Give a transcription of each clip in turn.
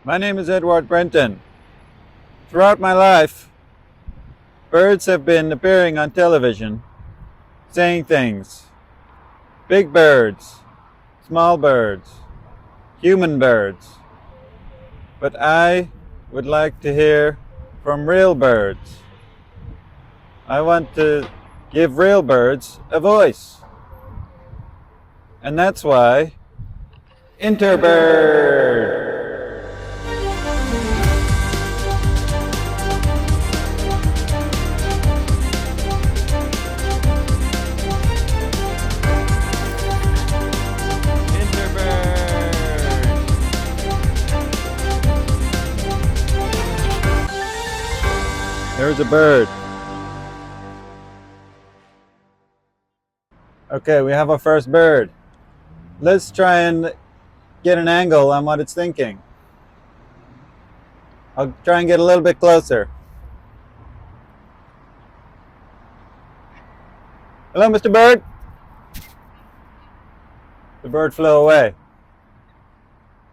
My name is Eduard Brenton. Throughout my life, birds have been appearing on television, saying things. Big birds, small birds, human birds. But I would like to hear from real birds. I want to give real birds a voice. And that's why INTERBIRD. There's a bird. Okay, we have our first bird. Let's try and get an angle on what it's thinking. I'll try and get a little bit closer. Hello, Mr. Bird. The bird flew away.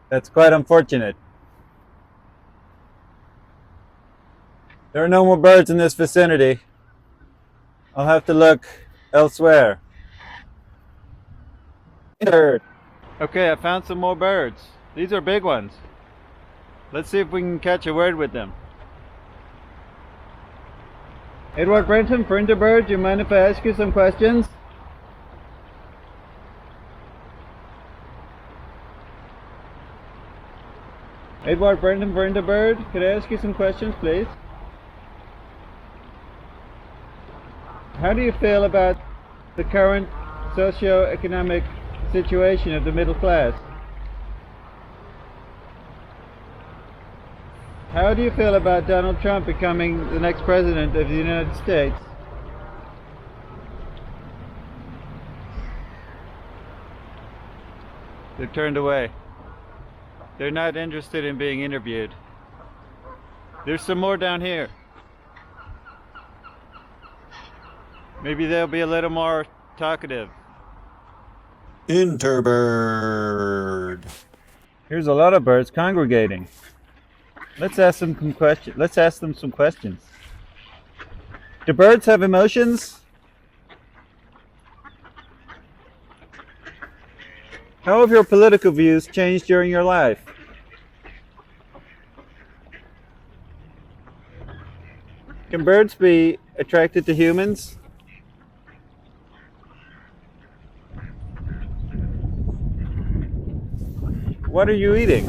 That's quite unfortunate. There are no more birds in this vicinity. I'll have to look elsewhere. Bird. Okay, I found some more birds. These are big ones. Let's see if we can catch a word with them. Eduard Brenton for INTERBIRD, do you mind if I ask you some questions? Eduard Brenton for INTERBIRD, could I ask you some questions, please? How do you feel about the current socio-economic situation of the middle class? How do you feel about Donald Trump becoming the next president of the United States? They're turned away. They're not interested in being interviewed. There's some more down here. Maybe they'll be a little more talkative. INTERBIRD. Here's a lot of birds congregating. Let's ask them some questions. Do birds have emotions? How have your political views changed during your life? Can birds be attracted to humans? What are you eating?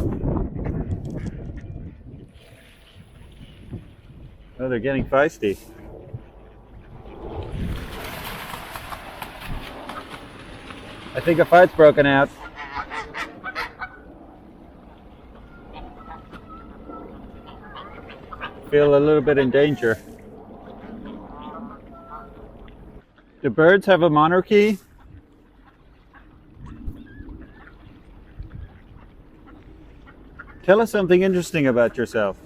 Oh, they're getting feisty. I think a fight's broken out. Feel a little bit in danger. Do birds have a monarchy? Tell us something interesting about yourself.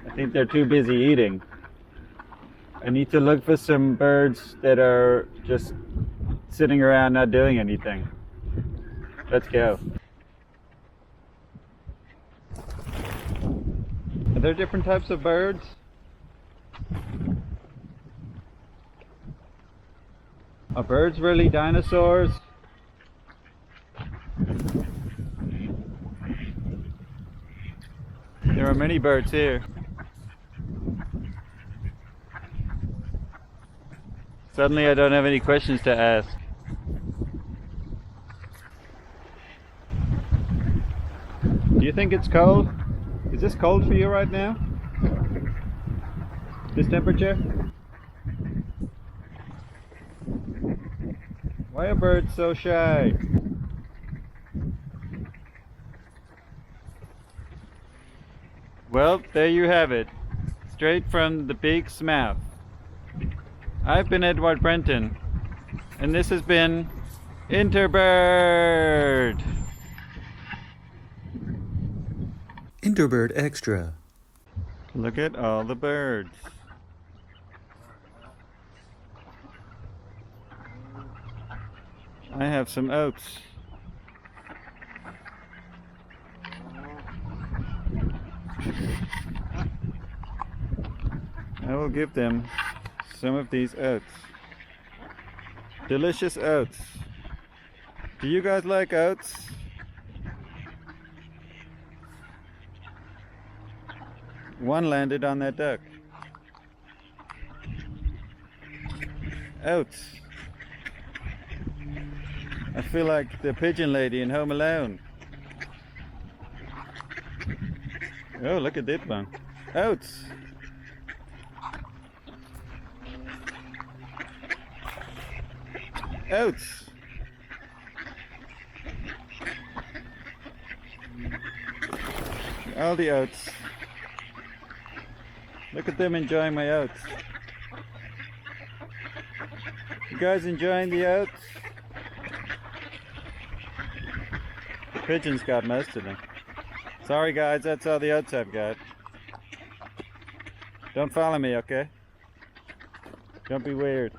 I think they're too busy eating. I need to look for some birds that are just sitting around not doing anything. Let's go. Are there different types of birds? Are birds really dinosaurs? There are many birds here. Suddenly I don't have any questions to ask. Do you think it's cold? Is this cold for you right now? This temperature? Why are birds so shy? Well, there you have it. Straight from the beak's mouth. I've been Eduard Brenton, and this has been INTERBIRD. INTERBIRD Extra. Look at all the birds. I have some oats. I will give them some of these oats. Delicious oats. Do you guys like oats? One landed on that duck. Oats. I feel like the pigeon lady in Home Alone. Oh, look at that one. Oats. Oats. All the oats. Look at them enjoying my oats. You guys enjoying the oats? The pigeons got most of them. Sorry guys, that's all the oats I've got. Don't follow me, okay? Don't be weird.